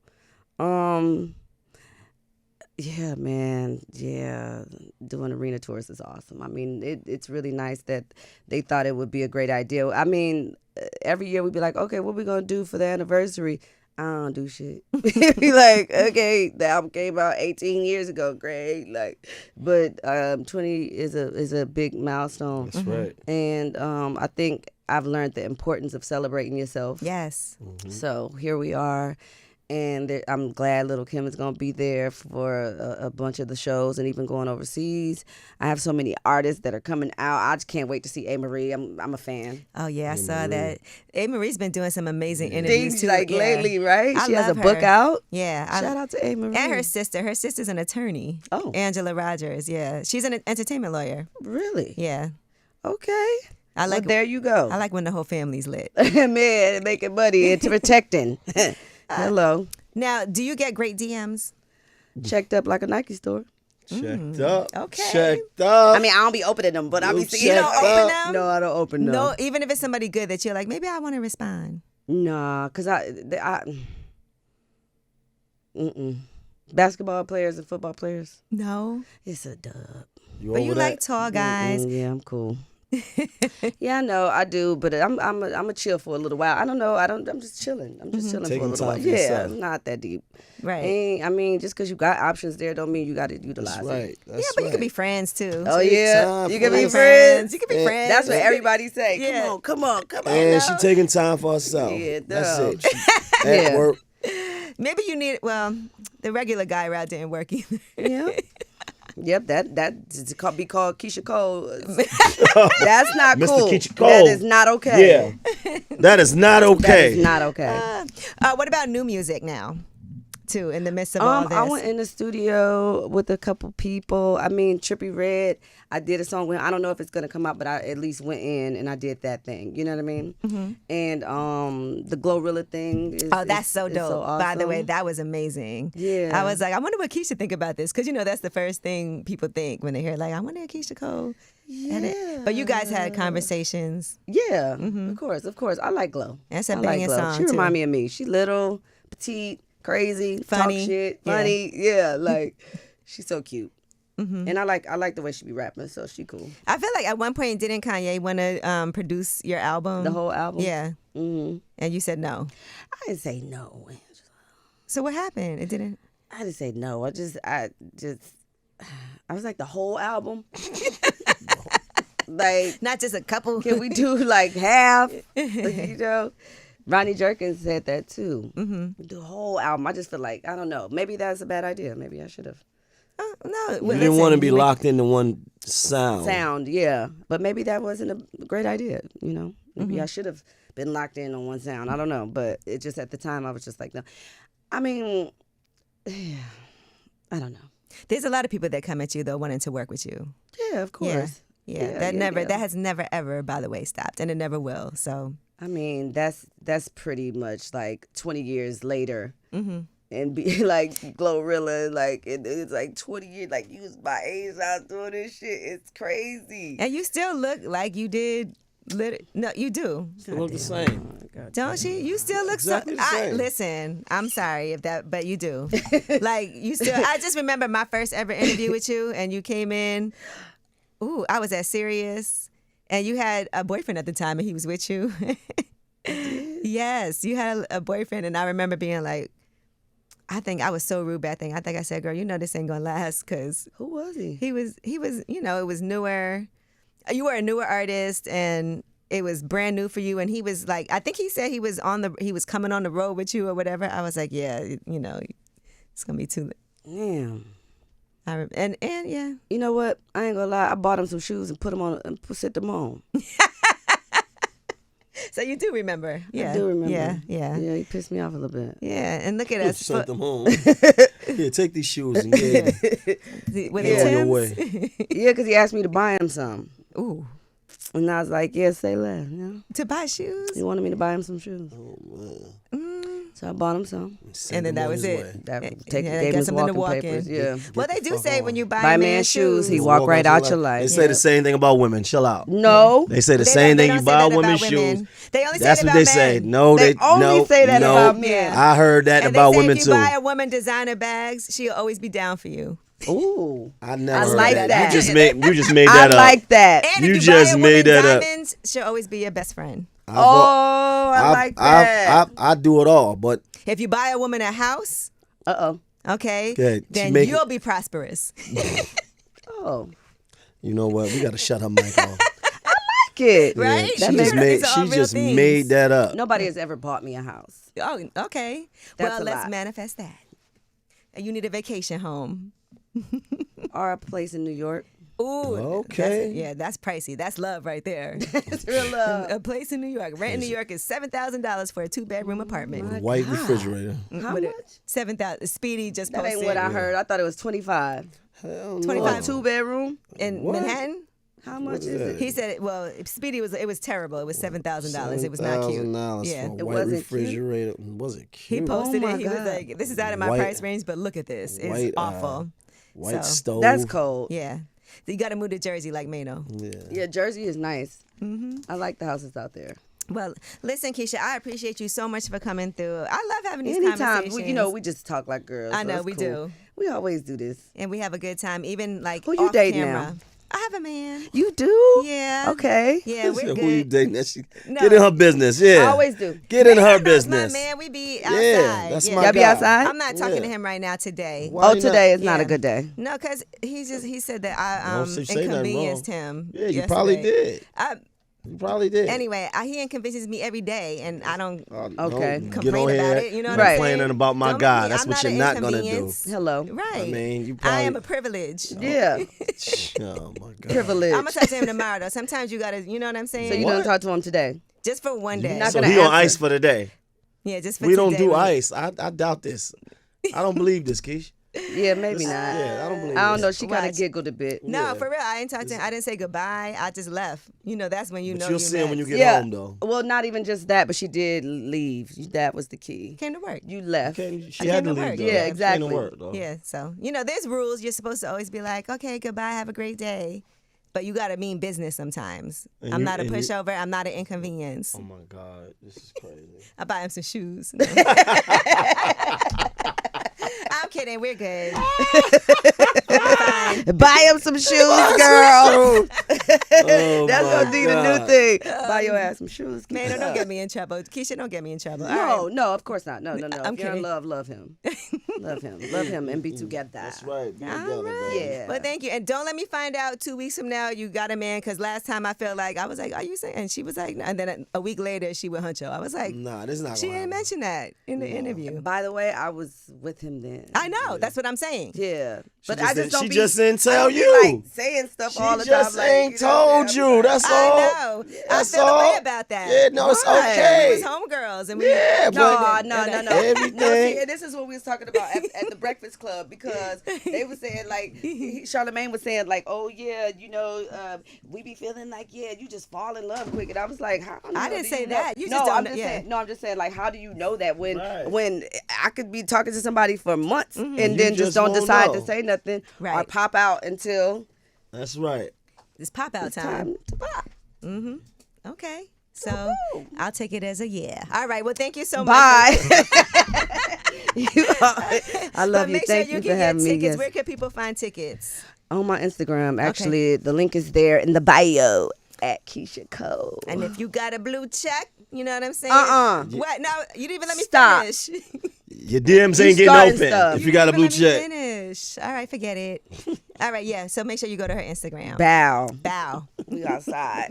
Yeah, man. Yeah, doing arena tours is awesome. I mean, it's really nice that they thought it would be a great idea. I mean, every year we'd be like, okay, what we gonna do for the anniversary? I don't do shit. Be like, okay, the album came out 18 years ago, great. Like, but 20 is a big milestone. That's right. And I think I've learned the importance of celebrating yourself. Yes. So here we are. And I'm glad Little Kim is going to be there for a bunch of the shows and even going overseas. I have so many artists that are coming out. I just can't wait to see A. Marie. I'm a fan. Oh, yeah, I saw that. A. Marie's been doing some amazing interviews, Things too. like lately, right? I She has a love book her. out. Yeah. Shout out to A. Marie. And her sister. Her sister's an attorney. Oh. Angela Rogers, yeah. She's an entertainment lawyer. Really? Yeah. Okay. Well, there you go. I like when the whole family's lit. Man, making money and protecting. Hello. Now, do you get great DMs? Checked up like a Nike store. Checked up. Okay. Checked up. I mean, I don't be opening them, but I be seeing You don't open them? No, I don't open them. No, even if it's somebody good that you're like, maybe I want to respond. Nah, because basketball players and football players, No. it's a dub. But you like tall guys. Yeah, I'm cool. Yeah, I know I do, but I'm a chill for a little while. I don't know. I'm just chilling. I'm just chilling Taking for a little time while. for Yeah, yourself. not that deep. Right. I mean, just because you got options there, don't mean you got to utilize That's it. right. That's Yeah, but you right. could be friends too. Oh yeah, time you for can be it. friends. You can be friends. That's what everybody say. Yeah. Come on. And she taking time for herself. Yeah, That's no. it. She at Yeah. work. Maybe you need, the regular guy route didn't work either. Yeah. Yep, that be called Keyshia Cole. That's not Mr. cool. Keyshia Cole. That is not okay. Yeah. That is not okay. That is not okay. What about new music now, too, in the midst of all this? I went in the studio with a couple people. I mean, Trippie Redd, I did a song with. I don't know if it's gonna come out, but I at least went in and I did that thing. You know what I mean? Mm-hmm. And the Glorilla thing. That's so dope. So awesome. By the way, that was amazing. Yeah. I was like, I wonder what Keyshia think about this, because that's the first thing people think when they hear like, I wonder if Keyshia Cole. Yeah. But you guys had conversations. Yeah, of course. I like Glow. That's a I like banging Glow. song, She too. remind me of me. She little, petite, crazy, Funny. talk shit, Yeah. funny. Yeah, like she's so cute. And I like the way she be rapping, so she cool. I feel like at one point, didn't Kanye want to produce your album? The whole album? Yeah. Mm-hmm. And you said no. I didn't say no, Angela. So what happened? It didn't. I didn't say no. I was like, the whole album? Like, Not just a couple. can we do like half? You know, Ronnie Jerkins said that too. Mm-hmm. Do a whole album. I just feel like, I don't know. Maybe that's a bad idea. Maybe I should have. No, You didn't want to be locked into one sound. Yeah. But maybe that wasn't a great idea, you know? Maybe I should have been locked in on one sound. I don't know. But it just, at the time, I was just like, no. I mean, yeah, I don't know. There's a lot of people that come at you, though, wanting to work with you. Yeah, of course. Yeah. That has never, ever, by the way, stopped. And it never will, so. I mean, that's pretty much like 20 years later. Mm-hmm. And be like Glorilla, like it's like 20 years, like you was my age, I was doing this shit. It's crazy. And you still look like you did. No, you do. Still look the same. Don't you? You still look exactly the same. Listen, I'm sorry if that, but you do. Like you still. I just remember my first ever interview with you, and you came in. Ooh, I was at Sirius, and you had a boyfriend at the time, and he was with you. Yes, you had a boyfriend, and I remember being like. I think I was so rude back then. I think I said, girl, you know this ain't going to last because... Who was he? He was, you know, it was newer. You were a newer artist and it was brand new for you. And he was like, I think he said he was coming on the road with you or whatever. I was like, yeah, you know, it's going to be too... Damn. And yeah. You know what? I ain't going to lie. I bought him some shoes and put them on and set them on. So you do remember. Yeah. I do remember. Yeah. Yeah, he pissed me off a little bit. Yeah, and look at You us. sent them home. Here, take these shoes and get With on your Timbs? way. Yeah, because he asked me to buy him some. Ooh. And I was like, yeah, say less. You know? To buy shoes? He wanted me to buy him some shoes. Oh, man. So I bought him some. And then that was it. Gave got him his something to walking walk papers. in. Yeah. Well, they do say when you buy Buy a man man's shoes, he walk Walk right out your life. They say the same thing about women. Chill out. No. They say the They same don't- thing. they You don't buy say that women's about shoes. women. They only say That's that what about they say. men. No, They only say that about men. I heard that And about they say women if too. you buy a woman designer bags, she'll always be down for you. Ooh. I never I heard like that. that. You just made I that up. like that. And You if you just buy a made woman that up. diamonds, she'll always be your best friend. I like that. I do it all, but If you buy a woman a house, Uh-oh. okay, Good. then Make you'll be prosperous. Oh. you know what? We got to shut her mic off. Kid. Right? She That just makes- made. these are all She real just things. made that up. Nobody has ever bought me a house. Oh, okay. That's Well, a let's lot. manifest that. And you need a vacation home. Or a place in New York. Ooh, Okay. that's pricey. That's love right there. It's real love. A place in New York. Rent in New York is $7,000 for a 2-bedroom apartment. White refrigerator. How With much? 7,000. Speedy just That posted. ain't what I heard. I thought it was 25. Hell no. 25. 2-bedroom? in What? Manhattan. How much is is that? it? He said, well, Speedy was terrible. It was $7,000. It was not cute. $7,000 Yeah. for a It white wasn't refrigerator. Was it He cute? posted Oh my it. He was God. like, this is out of my White- price range, but look at this. It's white, awful. White So, stove. That's cold. Yeah. You got to move to Jersey like Maino. Yeah. Yeah, Jersey is nice. Mm-hmm. I like the houses out there. Well, listen, Keyshia, I appreciate you so much for coming through. I love having these Anytime, conversations. we just talk like girls. I so know, it's we cool. do. We always do this. And we have a good time, even like Who you off dating camera. now? I have a man. You do? Yeah. Okay. Yeah, we're good. Who you dating? No. Get in her business. Yeah. I always do. Get in her Maino's business. My man, we be outside. Yeah, that's my Y'all be guy. outside? I'm not talking to Yeah. him right now today. Why Oh, you today not? is not a Yeah. good day. No, because he said that I Don't say nothing wrong. inconvenienced him. Yeah, you probably yesterday. did. You probably did. Anyway, he inconveniences me every day, and I don't Okay. Get complain on about here it. You know what Right. I'm saying? complaining about my Don't guy. make me- That's I'm what you're an not gonna do. inconvenience. Hello. Right. I mean, you I probably. am a privilege. Yeah. Oh my god. Privilege. I'm gonna talk to him tomorrow though. Sometimes you gotta, you know what I'm saying? So you don't talk to him today? Just for one day. not So gonna he on answer. ice for the day. Yeah, just for We don't today. do ice. I doubt this. I don't believe this, Keish. Yeah, maybe not. Yeah, I don't believe. I don't know. this. She kind Watch. of giggled a bit. No, Yeah. for real. I ain't talked to him. I didn't say goodbye. I just left. You know, that's when you But know you'll you see him when you met. get Yeah. home, though. Well, not even just that, but she did leave. That was the key. Came to work. You left. Okay, she I had came to to leave. work. Though. Yeah, She had to exactly. work, though. Yeah, so you know, there's rules. You're supposed to always be like, okay, goodbye, have a great day, but you gotta mean business sometimes. And I'm you- not a and you- pushover. I'm not an inconvenience. Oh my God, this is crazy. I buy him some shoes. I'm kidding. We're good. Buy him some shoes, girl. Oh That's my gonna be the new God. thing. Buy your ass some shoes. Man, don't get me in trouble. Keyshia, don't get me in trouble. All No, right. no, of course not. No. I'm If you're kidding. in love him. Love him, and be together. That's right. Be All together, right. baby. Yeah. Well, thank you. And don't let me find out 2 weeks from now you got a man, because last time I felt like, I was like, are you saying? And she was like, no. And then a week later she went huncho. I was like, Nah, this is not she gonna didn't happen. mention that in the interview. By the way, I was with him then. I know. That's what I'm saying. Yeah, but just I just didn't- don't she be. just didn't I tell don't be, you. like, saying stuff She all the just time. ain't Like, you know, told I'm you. like, That's all. I know. That's I feel all. a way about that. Yeah, no, it's Why? okay. We was homegirls, and we Yeah, but No. everything. No, see, and this is what we was talking about at the Breakfast Club, because they were saying, like, Charlamagne was saying, like, oh yeah, you know, we be feeling like, yeah, you just fall in love quick, and I was like, how? I didn't say know? that. You no, just don't I'm know- just yeah. saying. No, I'm just saying, like, how do you know that when Right. when I could be talking to somebody for months and You then just don't won't decide know. to say nothing or Right. pop out until That's right. It's pop out it's time. time to pop. Okay. So I'll take it as a yeah. All right. Well, thank you so much. Bye. I love But you. make sure Thank you you for get your having me. tickets. Yes. Where can people find tickets? On my Instagram, actually, the link is there in the bio at Keyshia Cole. And if you got a blue check, you know what I'm saying? What? No, you didn't even let me Stop. finish. Your DMs You ain't getting starting open stuff. if you got a didn't blue even let me check. Finish. All right, forget it. All right, yeah. So make sure you go to her Instagram. Bow. Bow. We outside.